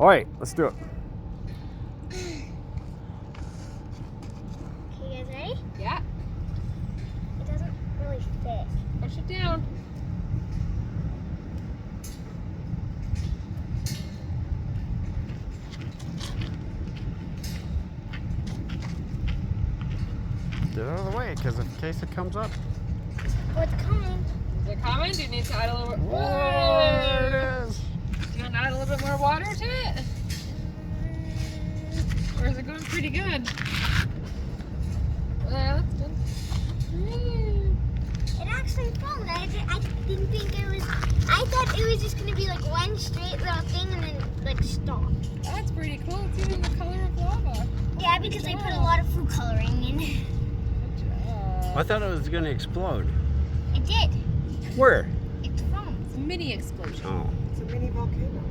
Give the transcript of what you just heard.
All right, let's do it. Okay, you guys ready? Yeah. It doesn't really fit. Push it down. Get out of the way, because in case it comes up. Oh, it's coming. Is it coming? Do you need to add a little bit? Whoa, there it is. Do you want to add a little bit more water to it? Or is it going pretty good? Well, that's good. It actually foamed. I didn't think it was. I thought it was just gonna be like one straight little thing and then like stop. That's pretty cool. It's even the color of lava. Yeah, because I put a lot of food coloring in. Good job. I thought it was going to explode. It did. Where? It foamed. It's a mini explosion. Oh. It's a mini volcano.